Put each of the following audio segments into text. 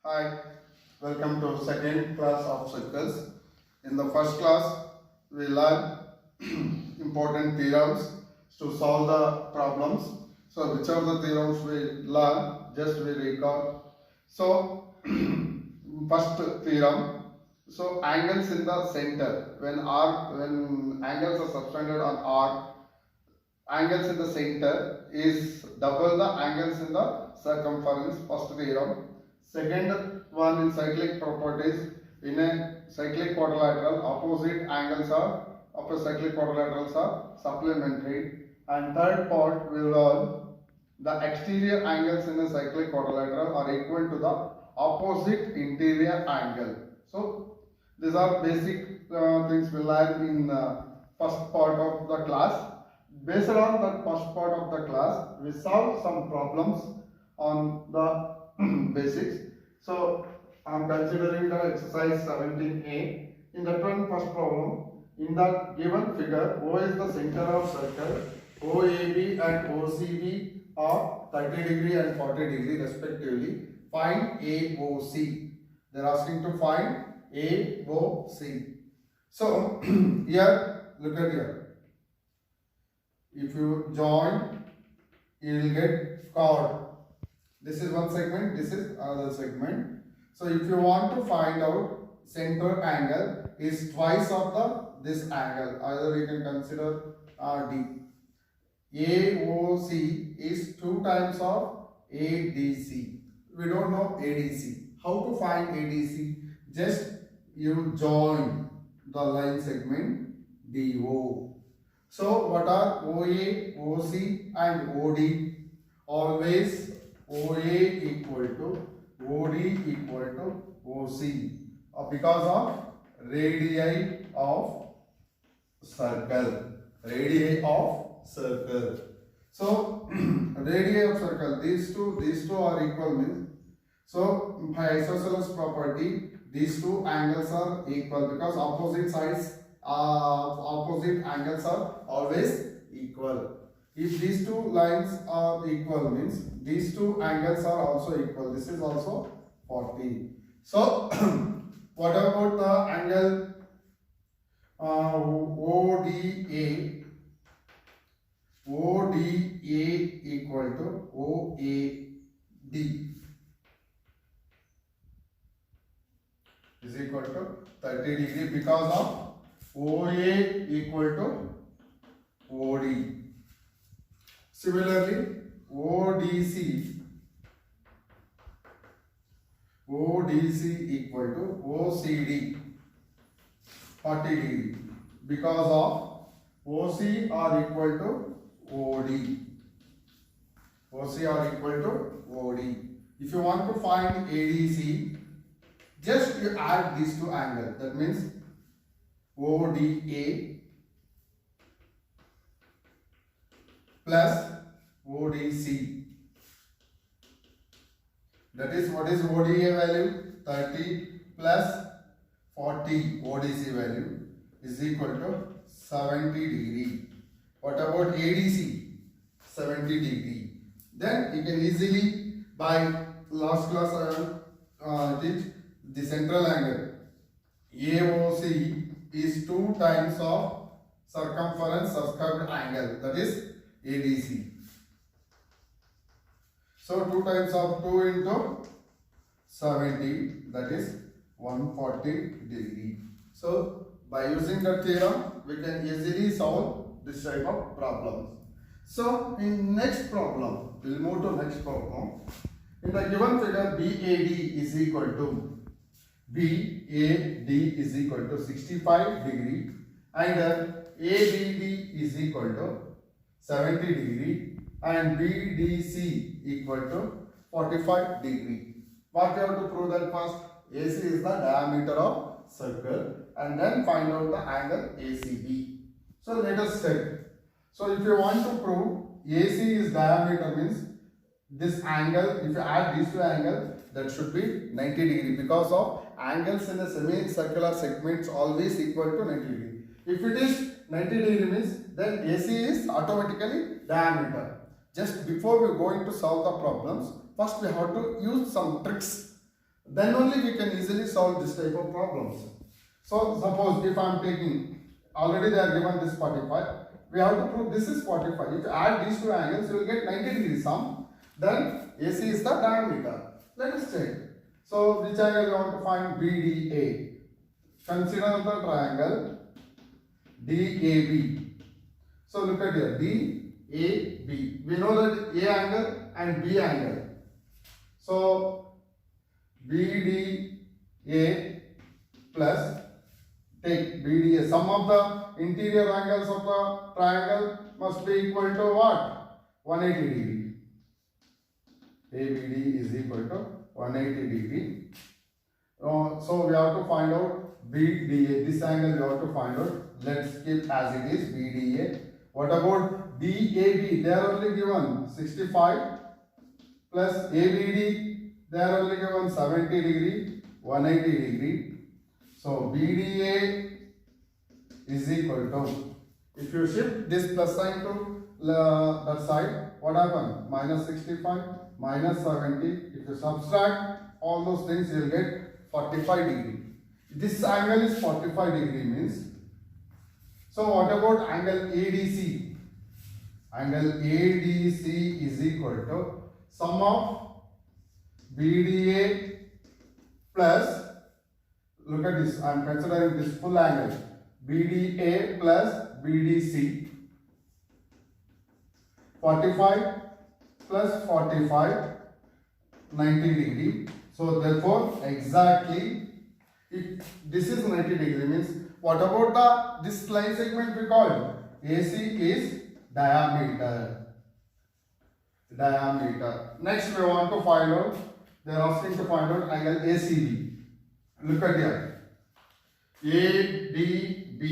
Hi, welcome to second class of circles. In the first class, we learned important theorems to solve the problems. So, which of the theorems we learn, just we recall. So, first theorem. So, angles in the center. When angles are subtended on arc, angles in the center is double the angles in the circumference. First theorem. Second one in cyclic properties, in a cyclic quadrilateral opposite angles are of cyclic quadrilaterals are supplementary. And third part will learn the exterior angles in a cyclic quadrilateral are equal to the opposite interior angle. So these are basic things we learn in first part of the class. Based on that first part of the class, we solve some problems on the basics. So I am considering the exercise 17a. In the first problem, in the given figure, O is the center of circle. OAB and OCB are 30 degree and 40 degree respectively. Find AOC. They are asking to find AOC. So here, look at here. If you join, you will get chord. This is one segment, this is another segment. So if you want to find out center angle is twice of this angle, either you can consider D. AOC is 2 times of ADC. We don't know ADC. How to find ADC? Just you join the line segment DO. So what are OA, OC and OD? Always OA equal to OD equal to OC because of radii of circle. Radii of circle. So radii of circle, these two are equal means. So by isosceles property, these two angles are equal because opposite angles are always equal. If these two lines are equal means these two angles are also equal. This is also 40. So what about the angle ODA? ODA equal to OAD is equal to 30 degree because of OA equal to OD. Similarly, ODC equal to OCD 40 degree because of OC are equal to OD. OC are equal to OD. If you want to find ADC, just you add these two angles. That means ODA plus ODC. That is, what is ODA value? 30 plus 40 ODC value is equal to 70 degree. What about ADC? 70 degree. Then you can easily, by last class I teach the central angle. AOC is 2 times of circumference subscribed angle, that is ADC. So 2 times of 2 into 70, that is 140 degree. So by using the theorem, we can easily solve this type of problems. So in next problem, we will move to next problem. In the given figure, BAD is equal to 65 degree and ABD is equal to 70 degree and BDC equal to 45 degree. What we have to prove that first? AC is the diameter of circle and then find out the angle ACB. So let us check. So if you want to prove AC is diameter means this angle, if you add these two angles, that should be 90 degree because of angles in the semicircular segments always equal to 90 degree. If it is 90 degree means then AC is automatically diameter. Just before we go into solve the problems, first we have to use some tricks then only we can easily solve this type of problems. So suppose if I am taking, already they are given this 45, we have to prove this is 45. If you add these two angles, you will get 90 degrees sum. Then AC is the diameter. Let us check. So which angle you want to find? BDA. Consider the triangle DAB. So look at here, DAB. We know that A angle and B angle. So BDA plus, take BDA. Sum of the interior angles of the triangle must be equal to what? 180 degree. ABD is equal to 180 degree. So we have to find out BDA. This angle we have to find out. Let's keep as it is, BDA. What about DAB? They are only given 65 plus ABD. They are only given 70 degree, 180 degree. So BDA is equal to, if you shift this plus sign to that side, what happens? Minus 65, minus 70. If you subtract all those things, you will get 45 degree. This angle is 45 degree means. So what about angle ADC? Angle ADC is equal to sum of BDA plus, look at this, I am considering this full angle, BDA plus BDC. 45 plus 45, 90 degree. So therefore exactly, if this is 90 degree means, what about this line segment we called? AC is diameter. Next we want to find out, they are asking to find out angle ACB. Look at here. ADB,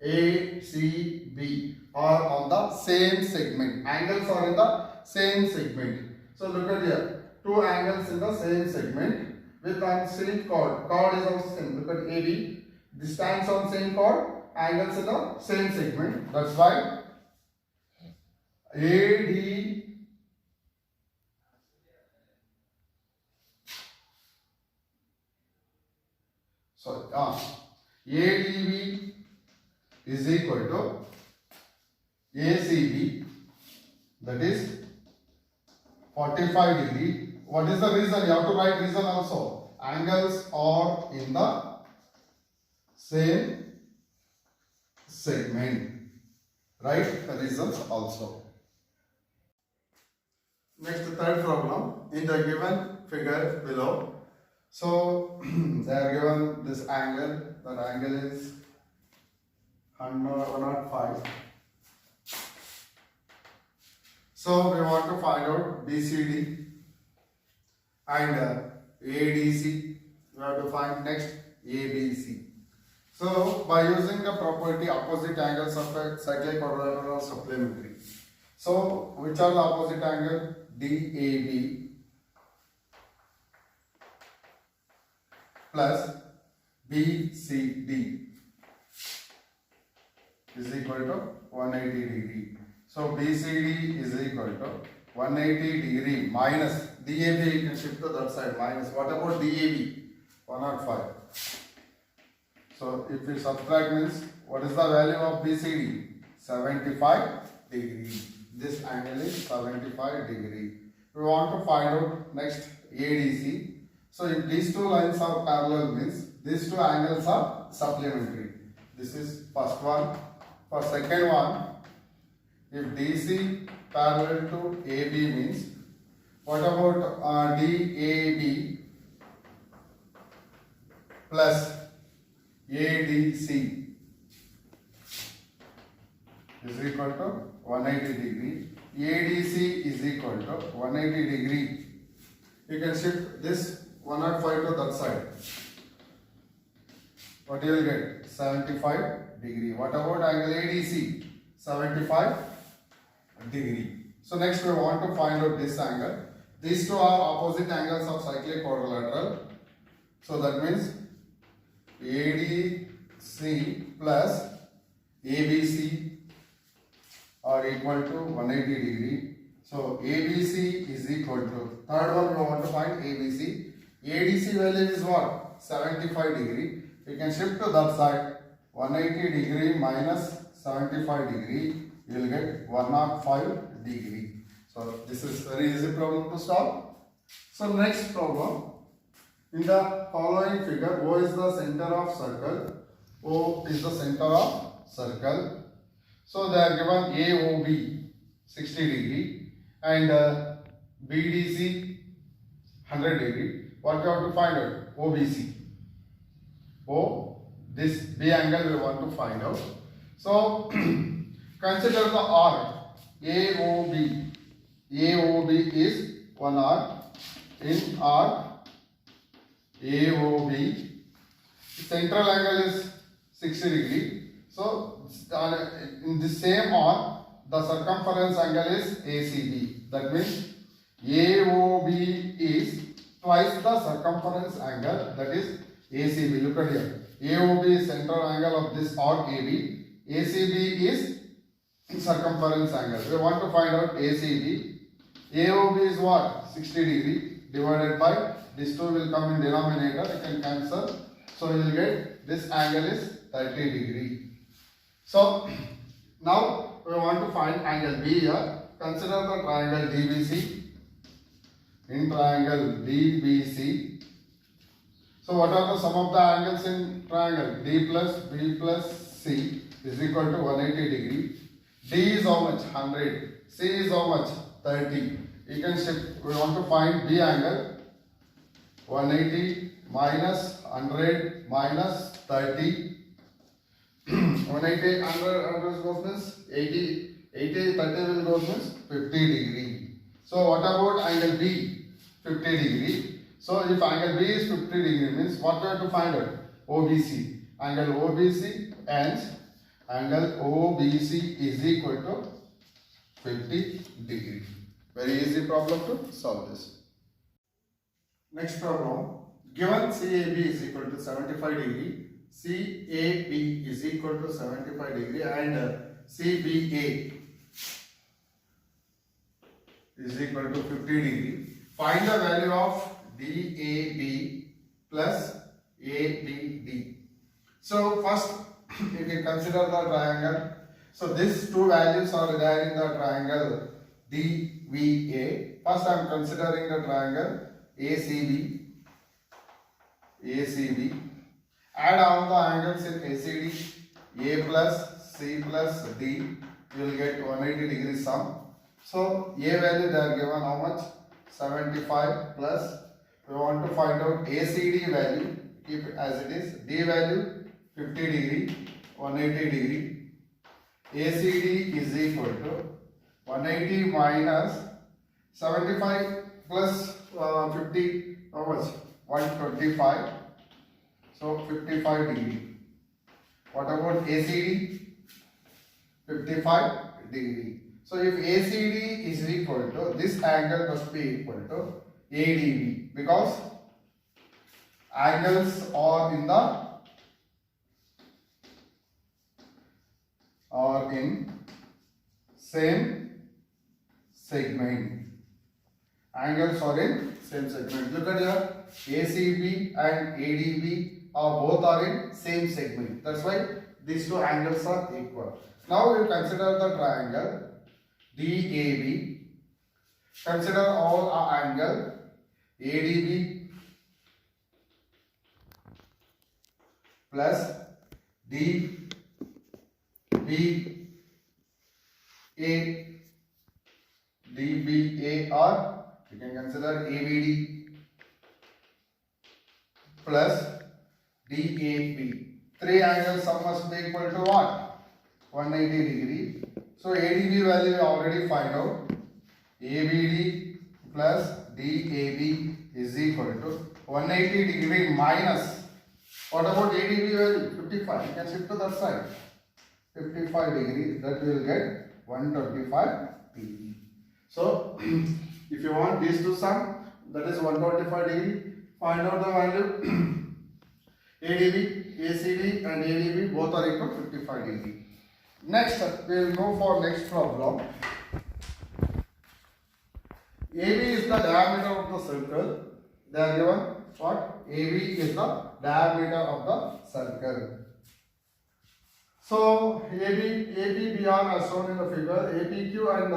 ACB are on the same segment. Angles are in the same segment. So look at here. Two angles in the same segment with on same chord. Chord is also same. Look at AB. This stands on same chord. Angles in the same segment. That's why AD ADB is equal to ACB, that is 45 degree. What is the reason? You have to write reason also. Angles are in the same segment. Write the reasons also. Next, third problem in the given figure below. So they are given this angle. That angle is 105. So we want to find out BCD and ADC. We have to find next ABC. So by using the property opposite angles of a cyclic quadrilateral are supplementary. So which are the opposite angle? DAB plus BCD is equal to 180 degree. So BCD is equal to 180 degree minus DAB, you can shift to that side, minus. What about DAB? 105. So if we subtract means, what is the value of BCD? 75 degree. This angle is 75 degree. We want to find out next ADC. So if these two lines are parallel means these two angles are supplementary. This is first one. For second one, if DC parallel to AB means, what about DAB plus ADC is equal to 180 degree. ADC is equal to 180 degree. You can shift this 105 to that side. What you will get? 75 degree. What about angle ADC? 75 degree. So next we want to find out this angle. These two are opposite angles of cyclic quadrilateral. So that means ADC plus ABC are equal to 180 degree. So ABC is equal to, third one we want to find ABC. ADC value is what? 75 degree. You can shift to that side. 180 degree minus 75 degree, you will get 105 degree. So this is very easy problem to solve. So next problem. In the following figure, O is the center of circle. O is the center of circle. So they are given AOB 60 degree and BDC 100 degree. What you have to find out? OBC. This B angle we want to find out. So consider the arc AOB. AOB is one arc. In arc AOB, central angle is 60 degree. So in the same arc, the circumference angle is ACB. That means AOB is twice the circumference angle, that is ACB. Look at here. AOB is central angle of this arc AB. ACB is circumference angle. We want to find out ACB. AOB is what? 60 degree divided by this 2 will come in denominator. You can cancel. So you will get this angle is 30 degree. So now we want to find angle B here. Consider the triangle DBC. In triangle DBC. So what are the sum of the angles in triangle? D plus B plus C is equal to 180 degree. D is how much? 100. C is how much? 30. You can shift. We want to find B angle. 180 minus 100 minus 30. 180 100 goes means 80. 80 30 will go means 50 degree. So what about angle B? 50 degree. So if angle B is 50 degree means what we have to find out? OBC. Angle OBC and angle OBC is equal to 50 degree. Very easy problem to solve this. Next problem. Given CAB is equal to 75 degree, CAB is equal to 75 degree and CBA is equal to 50 degree. Find the value of DAB plus ABD. So first you can consider the triangle. So these two values are there in the triangle DVA. First I am considering the triangle ACB. Add all the angles in ACD. A plus C plus D. You will get 180 degree sum. So A value they are given how much? 75 plus. We want to find out ACD value, keep it as it is. D value 50 degree, 180 degree. ACD is equal to 180 minus 75 plus 50, how much? 125. So 55 degree. What about ACD? 55 degree. So if ACD is equal to, this angle must be equal to ADB because angles are in same segment. Angles are in same segment. Look at here, ACB and ADB both are in same segment. That's why these two angles are equal. Now we consider the triangle DAB. Consider all our angle ADB plus DBA or you can consider ABD plus DAB. Three angles sum must be equal to what? 180 degree. So ADB value we already find out. ABD plus DAB is equal to 180 degree minus. What about ADB value? 55. You can shift to that side. 55 degree. That we will get 125 degree. So if you want these two sum, that is 125 degree. Find out the value. ADB, ACD and ADB both are equal to 55 degree. Next, we will go for next problem. AB is the diameter of the circle. They are given what? AB is the diameter of the circle. So ABBR are shown in the figure. APQ and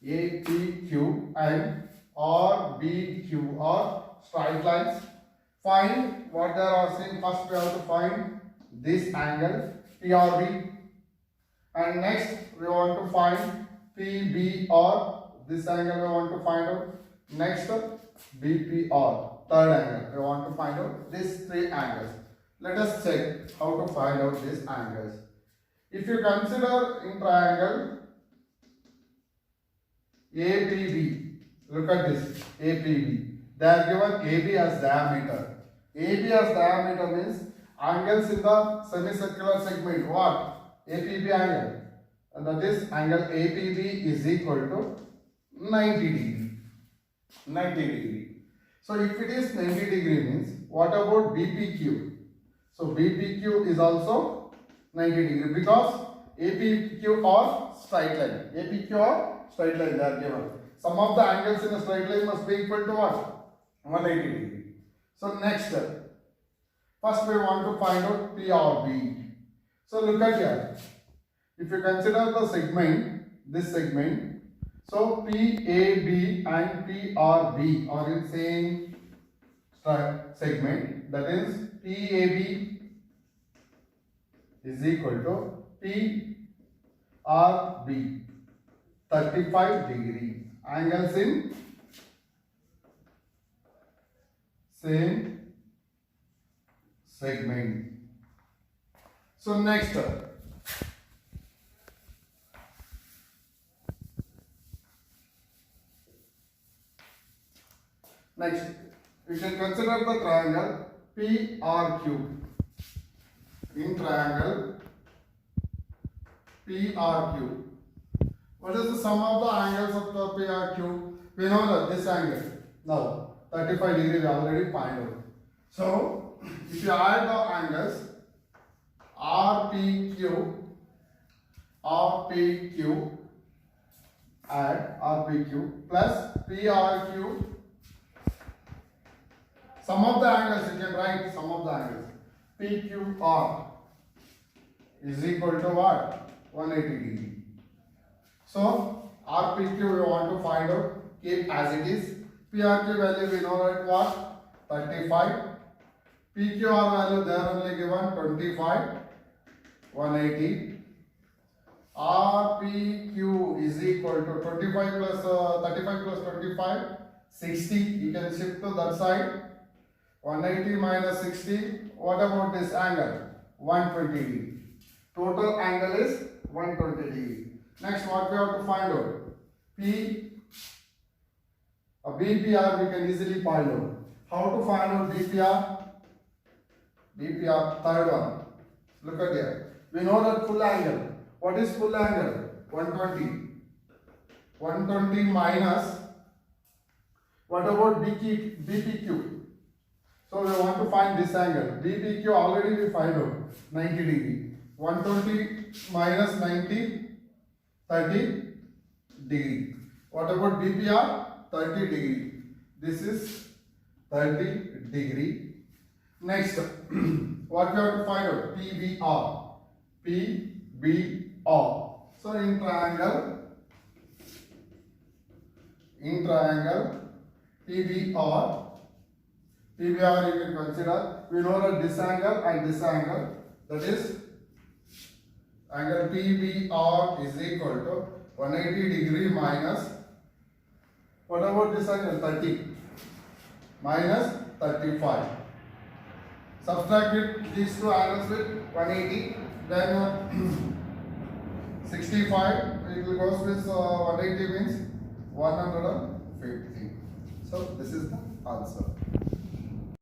APQ and RBQ are straight lines. Find what they are asking. First we have to find this angle PRB, and next we want to find PBR. This angle we want to find out. Next BPR, third angle. We want to find out these three angles. Let us check how to find out these angles. If you consider in triangle APB, look at this APB. They are given AB as diameter. AB as diameter means angles in the semicircular segment. What? APB angle. And that is angle APB is equal to 90 degree. 90 degree. So if it is 90 degree means what about BPQ? So BPQ is also 90 degree because APQ are straight line. APQ are straight line, they are given. Some of the angles in a straight line must be equal to what? 180 degree. So next step. First we want to find out PRB. So look at here. If you consider the segment, this segment, so PAB and PRB are in same segment. That is PAB is equal to PRB, 35 degree. Angles in same segment. So next we can consider the triangle PRQ. In triangle PRQ, what is the sum of the angles of the PRQ? We know that this angle, now 35 degree we already find out. So if you add the angles RPQ, add RPQ plus PRQ, sum of the angles, you can write sum of the angles. PQR is equal to what? 180 degree. So RPQ we want to find out, keep as it is. PRQ value we know at what? 35. PQR value they are only given 25. 180. RPQ is equal to 25 plus 35 plus 25, 60. You can shift to that side. 180 minus 60. What about this angle? 120 degree. Total angle is 120 degree. Next, what we have to find out? BPR we can easily find out. How to find out BPR? BPR, third one. Look at here. We know that full angle. What is full angle? 120. 120 minus. What about BPQ? So we want to find this angle. BPQ already we find out 90 degree. 120 minus 90, 30 degree. What about BPR? 30 degree. This is 30 degree. Next, what we have to find out? PBR. PBR. So in triangle PBR you can consider, we know that this angle and this angle, that is angle PBR is equal to 180 degree minus, what about this angle? 30 minus 35. Subtract these two angles with 180, then 65, it will goes with 180 means 150. So this is the answer.